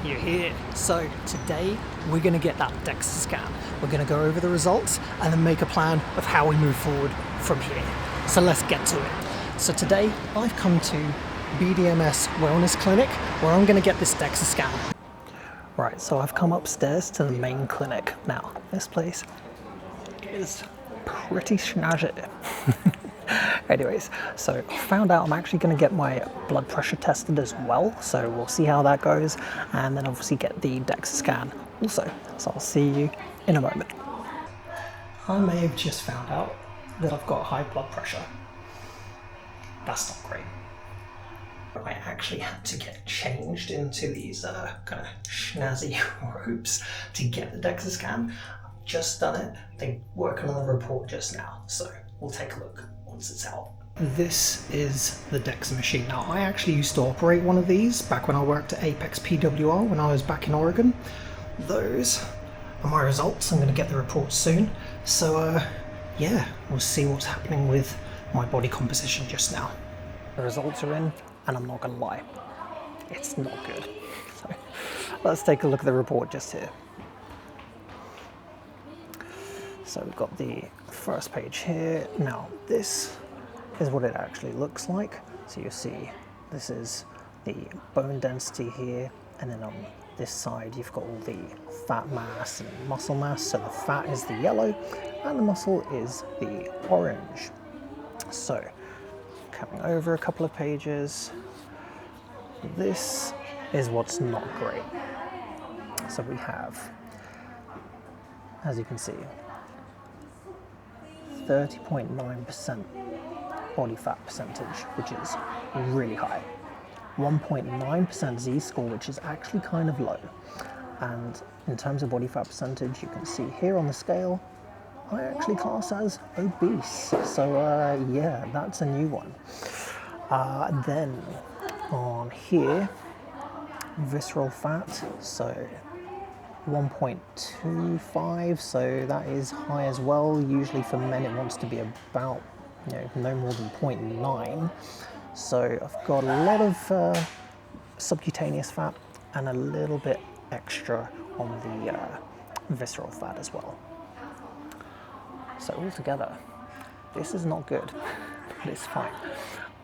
You're here. So today we're going to get that DEXA scan. We're going to go over the results and then make a plan of how we move forward from here. So let's get to it. So today I've come to BDMS Wellness Clinic where I'm going to get this DEXA scan. Right, so I've come upstairs to the main clinic. Now, this place is pretty snazzy. Anyways, so I found out I'm actually going to get my blood pressure tested as well, so we'll see how that goes, and then obviously get the DEXA scan also. So I'll see you in a moment. I may have just found out that I've got high blood pressure. That's not great. I actually had to get changed into these kind of snazzy robes to get the DEXA scan. I've just done it. They're working on the report just now, so we'll take a look once it's out. This is the DEXA machine. Now, I actually used to operate one of these back when I worked at Apex PWR when I was back in Oregon. Those are my results. I'm going to get the report soon. So, yeah, we'll see what's happening with my body composition just now. The results are in, and I'm not going to lie, it's not good. So, let's take a look at the report just here. So we've got the first page here. Now this is what it actually looks like. So you see this is the bone density here, and then on this side you've got all the fat mass and muscle mass. So the fat is the yellow and the muscle is the orange. So coming over a couple of pages, this is what's not great. So we have, as you can see, 30.9% body fat percentage, which is really high. 1.9% Z-score, which is actually kind of low. And in terms of body fat percentage, you can see here on the scale, I actually class as obese. So yeah, that's a new one. Then on here, visceral fat, so 1.25, so that is high as well. Usually for men it wants to be about, no more than 0.9. So I've got a lot of subcutaneous fat and a little bit extra on the visceral fat as well. So altogether, this is not good, but it's fine.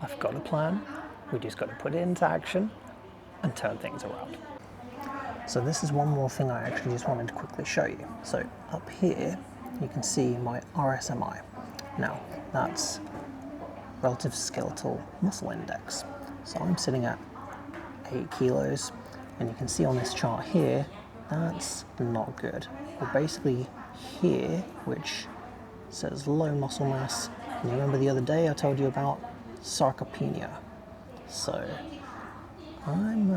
I've got a plan. We just got to put it into action and turn things around. So this is one more thing I actually just wanted to quickly show you. So up here, you can see my RSMI. Now, that's relative skeletal muscle index. So I'm sitting at 8 kilos, and you can see on this chart here, that's not good. We're basically here, which says low muscle mass. And you remember the other day I told you about sarcopenia. So I'm,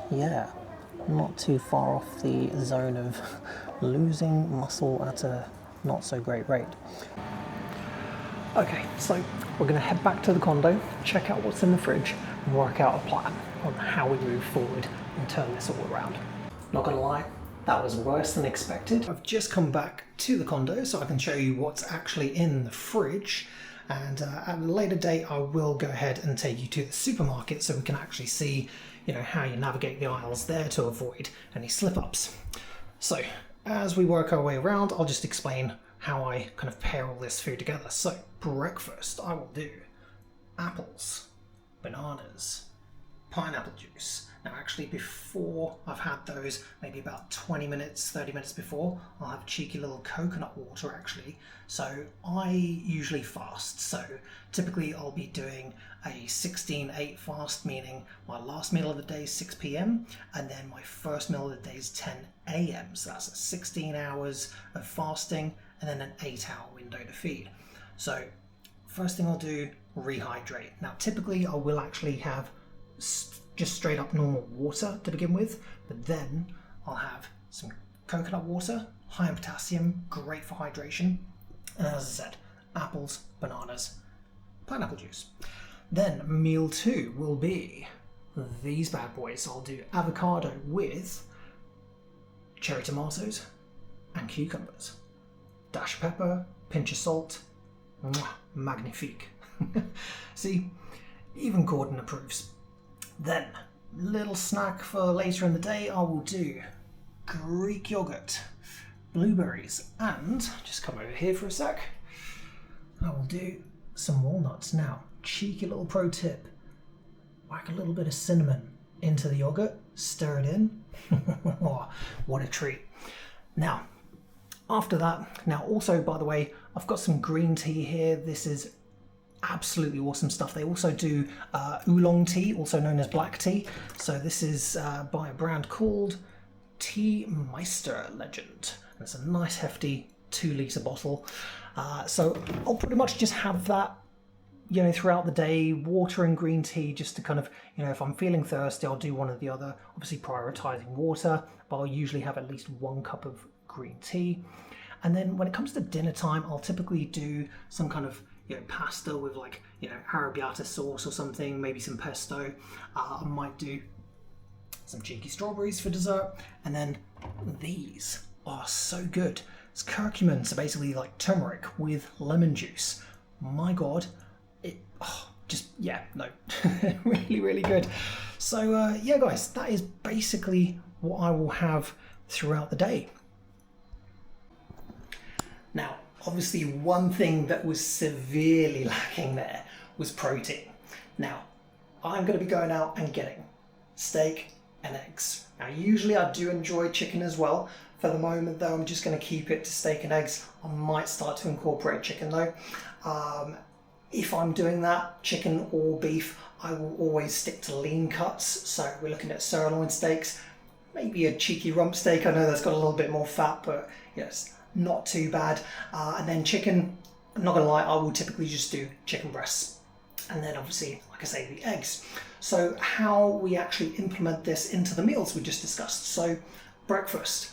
yeah, not too far off the zone of losing muscle at a not so great rate. Okay, so we're going to head back to the condo, check out what's in the fridge, and work out a plan on how we move forward and turn this all around. Not going to lie, that was worse than expected. I've just come back to the condo so I can show you what's actually in the fridge, and at a later date I will go ahead and take you to the supermarket so we can actually see how you navigate the aisles there to avoid any slip-ups. So as we work our way around, I'll just explain how I kind of pair all this food together. So breakfast, I will do apples, bananas, pineapple juice. Now actually before I've had those, maybe about 20 minutes, 30 minutes before, I'll have cheeky little coconut water actually. So I usually fast, so typically I'll be doing a 16-8 fast, meaning my last meal of the day is 6 p.m. and then my first meal of the day is 10 a.m. So that's 16 hours of fasting and then an 8-hour window to feed. So first thing I'll do, rehydrate. Now typically I will actually have just straight up normal water to begin with, but then I'll have some coconut water, high in potassium, great for hydration, and as I said, apples, bananas, pineapple juice. Then meal 2 will be these bad boys. I'll do avocado with cherry tomatoes and cucumbers, dash of pepper, pinch of salt, magnifique. See, even Gordon approves. Then Little snack for later in the day, I will do Greek yogurt, blueberries, and just come over here for a sec. I will do some walnuts. Now, cheeky little pro tip, whack a little bit of cinnamon into the yogurt, stir it in. Oh, what a treat. Now, after that, now also, by the way, I've got some green tea here. This is absolutely awesome stuff. They also do oolong tea, also known as black tea. So this is by a brand called Tea Meister Legend. And it's a nice hefty 2-litre bottle. So I'll pretty much just have that, you know, throughout the day, water and green tea, just to kind of, you know, if I'm feeling thirsty, I'll do one or the other, obviously prioritizing water, but I'll usually have at least 1 cup of green tea. And then when it comes to dinner time, I'll typically do some kind of, you know, pasta with, like, you know, arrabbiata sauce or something, maybe some pesto. I might do some cheeky strawberries for dessert. And then these are so good. It's curcumin, so basically like turmeric with lemon juice. My God, really, really good. So yeah, guys, that is basically what I will have throughout the day. Now, obviously one thing that was severely lacking there was protein. Now, I'm going to be going out and getting steak and eggs. Now, usually I do enjoy chicken as well. For the moment though, I'm just going to keep it to steak and eggs. I might start to incorporate chicken though. If I'm doing that, chicken or beef, I will always stick to lean cuts. So we're looking at sirloin steaks, maybe a cheeky rump steak. I know that's got a little bit more fat, but yes, not too bad. And then chicken, I'm not gonna lie, I will typically just do chicken breasts. And then obviously, like I say, the eggs. So how we actually implement this into the meals we just discussed. So breakfast,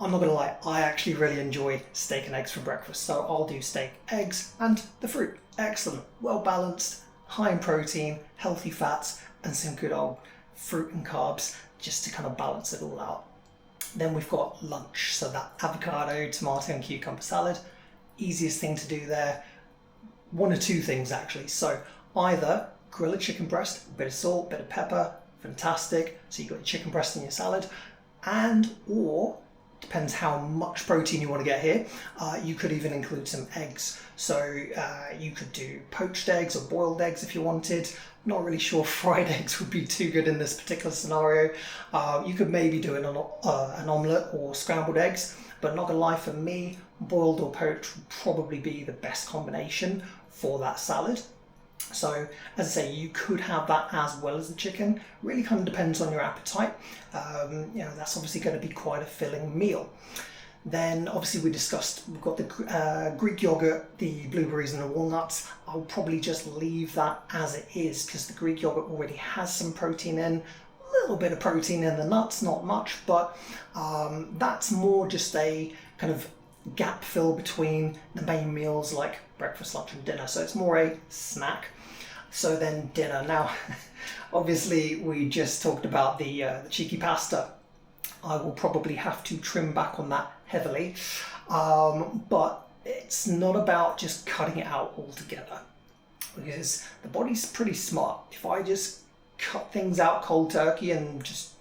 I'm not gonna lie, I actually really enjoy steak and eggs for breakfast. So I'll do steak, eggs, and the fruit. Excellent, well balanced, high in protein, healthy fats, and some good old fruit and carbs just to kind of balance it all out. Then we've got lunch, so that avocado, tomato, and cucumber salad. Easiest thing to do there. 1 or 2 things actually. So either grill a chicken breast, a bit of salt, a bit of pepper, fantastic. So you've got your chicken breast in your salad, or depends how much protein you want to get here. You could even include some eggs. So you could do poached eggs or boiled eggs if you wanted. Not really sure fried eggs would be too good in this particular scenario. You could maybe do an omelette or scrambled eggs, but not gonna lie, for me, boiled or poached would probably be the best combination for that salad. So as I say, you could have that as well as the chicken. Really kind of depends on your appetite. You know, that's obviously going to be quite a filling meal. Then obviously we discussed, we've got the Greek yogurt, the blueberries and the walnuts. I'll probably just leave that as it is because the Greek yogurt already has some protein in. A little bit of protein in the nuts, not much, but that's more just a kind of gap fill between the main meals like breakfast, lunch and dinner. So it's more a snack. So then dinner. Now, obviously we just talked about the cheeky pasta. I will probably have to trim back on that heavily, but it's not about just cutting it out altogether, because the body's pretty smart. If I just cut things out cold turkey and just,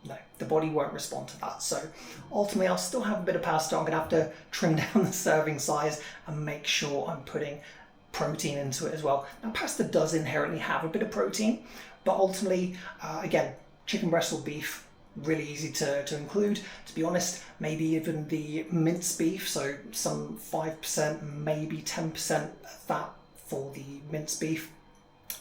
no, the body won't respond to that. So ultimately I'll still have a bit of pasta. I'm gonna have to trim down the serving size and make sure I'm putting protein into it as well. Now, pasta does inherently have a bit of protein, but ultimately, again, chicken breast or beef, really easy to include. To be honest, maybe even the minced beef, so some 5%, maybe 10% fat for the minced beef,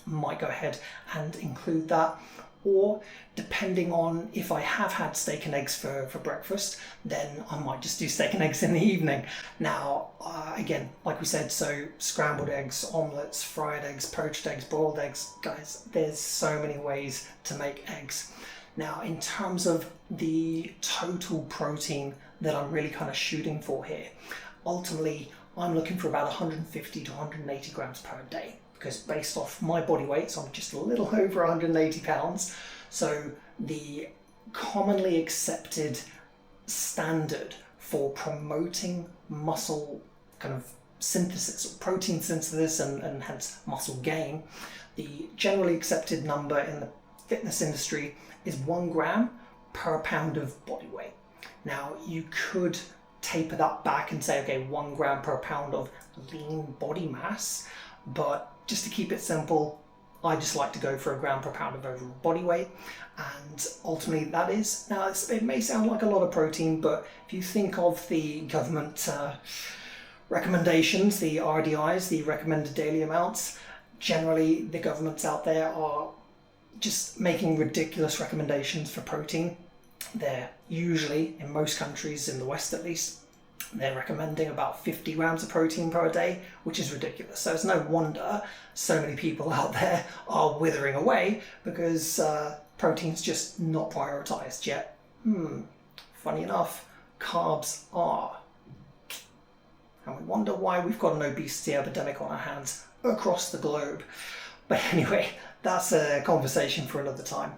might go ahead and include that. Or depending on if I have had steak and eggs for breakfast, then I might just do steak and eggs in the evening. Now, again, like we said, so scrambled eggs, omelettes, fried eggs, poached eggs, boiled eggs, guys, there's so many ways to make eggs. Now, in terms of the total protein that I'm really kind of shooting for here, ultimately, I'm looking for about 150 to 180 grams per day. Because based off my body weight, so I'm just a little over 180 pounds. So the commonly accepted standard for promoting muscle kind of synthesis, or protein synthesis and hence muscle gain, the generally accepted number in the fitness industry is 1 gram per pound of body weight. Now you could taper that back and say, okay, 1 gram per pound of lean body mass, but just to keep it simple, I just like to go for 1 gram per pound of overall body weight. And ultimately that is, now it may sound like a lot of protein, but if you think of the government recommendations, the RDIs, the recommended daily amounts, generally the governments out there are just making ridiculous recommendations for protein. They're usually, in most countries, in the West at least, they're recommending about 50 grams of protein per day, which is ridiculous. So it's no wonder so many people out there are withering away because protein's just not prioritized yet. Funny enough, carbs are. And we wonder why we've got an obesity epidemic on our hands across the globe. But anyway, that's a conversation for another time.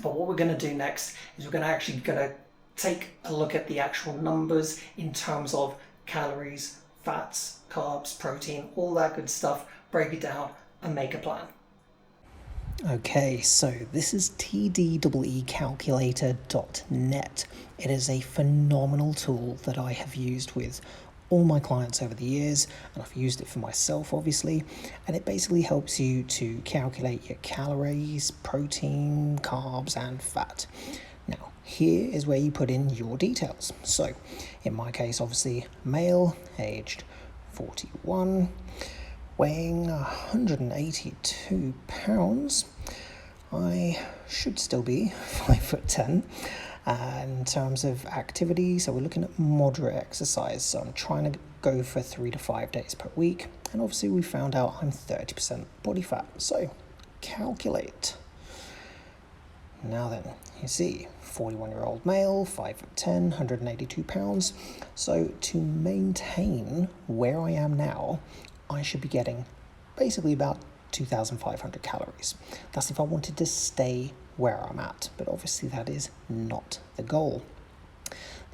But what we're going to do next is we're going to take a look at the actual numbers in terms of calories, fats, carbs, protein, all that good stuff, break it down and make a plan. Okay, so this is tdeecalculator.net. It is a phenomenal tool that I have used with all my clients over the years, and I've used it for myself obviously, and it basically helps you to calculate your calories, protein, carbs and fat. Now here is where you put in your details. So in my case, obviously male, aged 41, weighing 182 pounds. I should still be 5'10". In terms of activity, so we're looking at moderate exercise. So I'm trying to go for 3 to 5 days per week. And obviously we found out I'm 30% body fat. So calculate. Now then, you see, 41-year-old male, 5'10", 182 pounds. So to maintain where I am now, I should be getting basically about 2,500 calories. That's if I wanted to stay where I'm at, but obviously that is not the goal.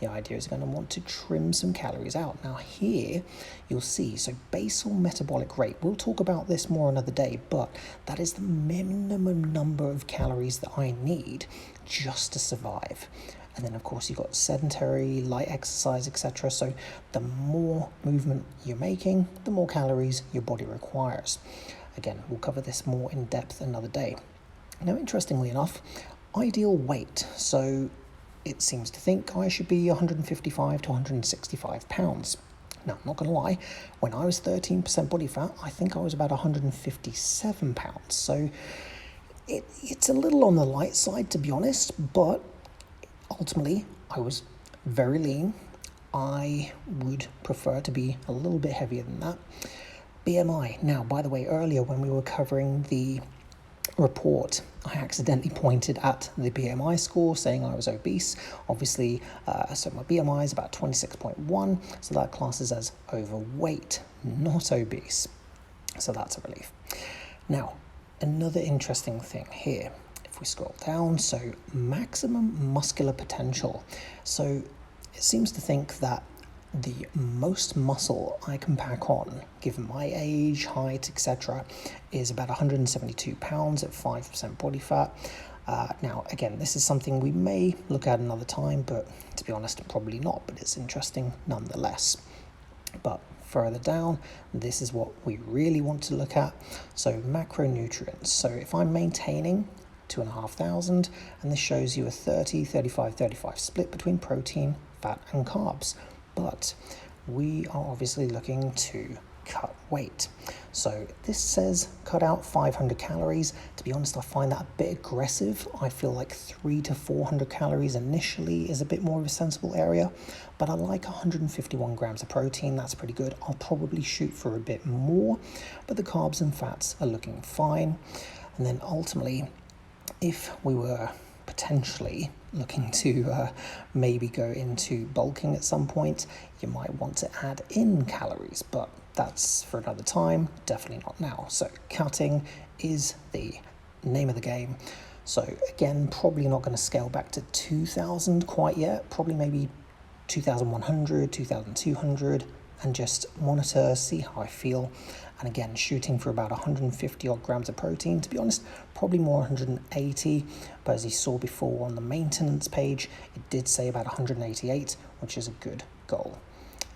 The idea is going to want to trim some calories out. Now here you'll see, so basal metabolic rate, we'll talk about this more another day, but that is the minimum number of calories that I need just to survive. And then of course you've got sedentary, light exercise, etc. So the more movement you're making, the more calories your body requires. Again, we'll cover this more in depth another day. Now, interestingly enough, ideal weight. So it seems to think I should be 155 to 165 pounds. Now, I'm not going to lie, when I was 13% body fat, I think I was about 157 pounds. So it's a little on the light side, to be honest, but ultimately I was very lean. I would prefer to be a little bit heavier than that. BMI. Now, by the way, earlier when we were covering the report, I accidentally pointed at the BMI score saying I was obese. Obviously, so my BMI is about 26.1, so that classes as overweight, not obese. So that's a relief. Now, another interesting thing here, if we scroll down, so maximum muscular potential. So it seems to think that the most muscle I can pack on, given my age, height, etc., is about 172 pounds at 5% body fat. Now, again, this is something we may look at another time, but to be honest, probably not, but it's interesting nonetheless. But further down, this is what we really want to look at. So macronutrients. So if I'm maintaining 2,500, and this shows you a 30, 35, 35 split between protein, fat, and carbs. But we are obviously looking to cut weight. So this says cut out 500 calories. To be honest, I find that a bit aggressive. I feel like 300 to 400 calories initially is a bit more of a sensible area, but I like 151 grams of protein. That's pretty good. I'll probably shoot for a bit more, but the carbs and fats are looking fine. And then ultimately, if we were potentially looking to maybe go into bulking at some point, you might want to add in calories, but that's for another time, definitely not now. So cutting is the name of the game. So again, probably not going to scale back to 2,000 quite yet, probably maybe 2,100, 2,200, and just monitor, see how I feel, And again, shooting for about 150 odd grams of protein. To be honest, probably more 180, but as you saw before on the maintenance page, it did say about 188, which is a good goal.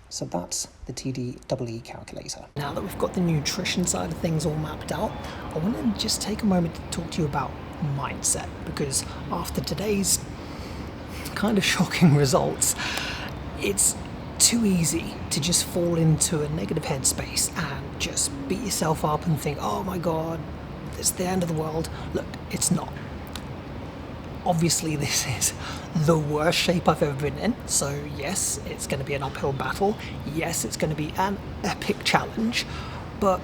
So that's the TDEE calculator. Now that we've got the nutrition side of things all mapped out, I want to just take a moment to talk to you about mindset, because after today's kind of shocking results, it's too easy to just fall into a negative headspace and just beat yourself up and think, oh my god, it's the end of the world. Look, it's not. Obviously, this is the worst shape I've ever been in, so yes, it's going to be an uphill battle. Yes, it's going to be an epic challenge, but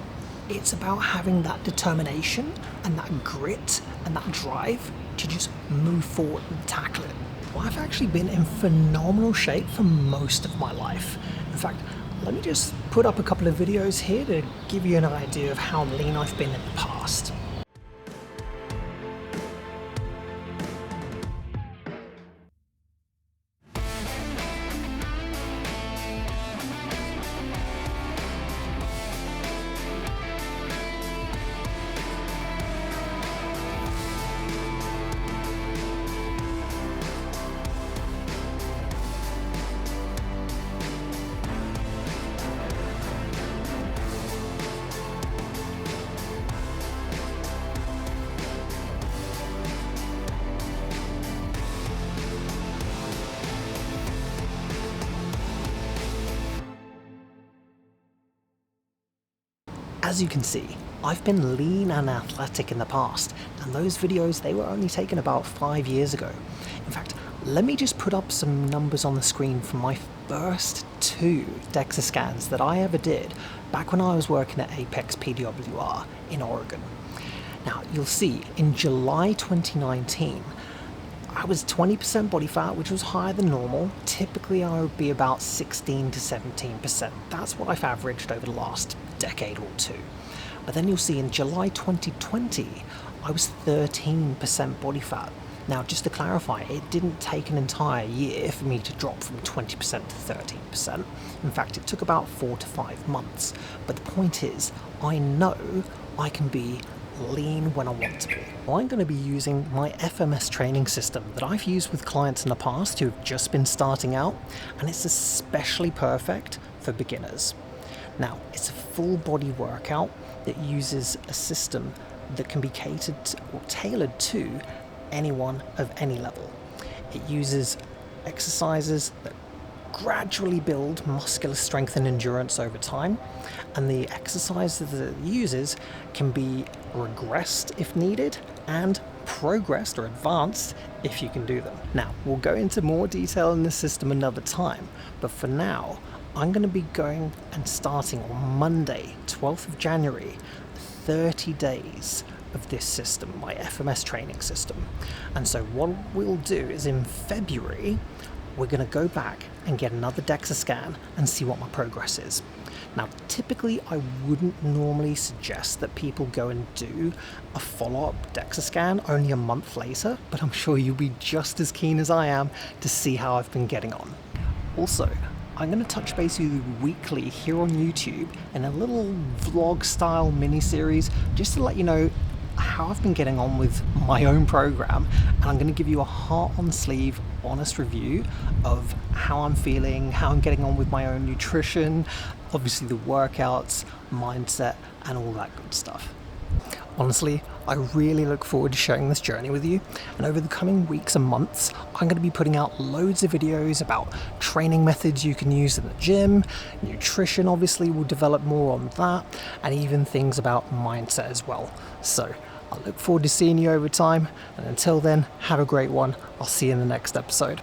it's about having that determination and that grit and that drive to just move forward and tackle it. Well, I've actually been in phenomenal shape for most of my life. In fact, let me just put up a couple of videos here to give you an idea of how lean I've been in the past. As you can see, I've been lean and athletic in the past, and those videos, they were only taken about 5 years ago. In fact, let me just put up some numbers on the screen from my first 2 DEXA scans that I ever did back when I was working at Apex PWR in Oregon. Now, you'll see in July 2019, I was 20% body fat, which was higher than normal. Typically, I would be about 16 to 17%. That's what I've averaged over the last decade or two. But then you'll see in July 2020, I was 13% body fat. Now, just to clarify, it didn't take an entire year for me to drop from 20% to 13%. In fact, it took about 4 to 5 months. But the point is, I know I can be lean when I want to be. Well, I'm going to be using my FMS training system that I've used with clients in the past who have just been starting out, and it's especially perfect for beginners. Now, it's a full body workout that uses a system that can be catered to, or tailored to anyone of any level. It uses exercises that gradually build muscular strength and endurance over time, and the exercises that it uses can be regressed if needed and progressed or advanced if you can do them. Now, we'll go into more detail in the system another time, but for now, I'm going to be going and starting on Monday, 12th of January, 30 days of this system, my FMS training system. And so what we'll do is in February, we're going to go back and get another DEXA scan and see what my progress is. Now, typically, I wouldn't normally suggest that people go and do a follow-up DEXA scan only a month later, but I'm sure you'll be just as keen as I am to see how I've been getting on. Also, I'm going to touch base with you weekly here on YouTube in a little vlog-style mini-series just to let you know how I've been getting on with my own program, and I'm going to give you a heart-on-sleeve, honest review of how I'm feeling, how I'm getting on with my own nutrition, obviously the workouts, mindset, and all that good stuff. Honestly, I really look forward to sharing this journey with you, and over the coming weeks and months, I'm going to be putting out loads of videos about training methods you can use in the gym, nutrition obviously, we'll develop more on that, and even things about mindset as well. So, I look forward to seeing you over time, and until then, have a great one. I'll see you in the next episode.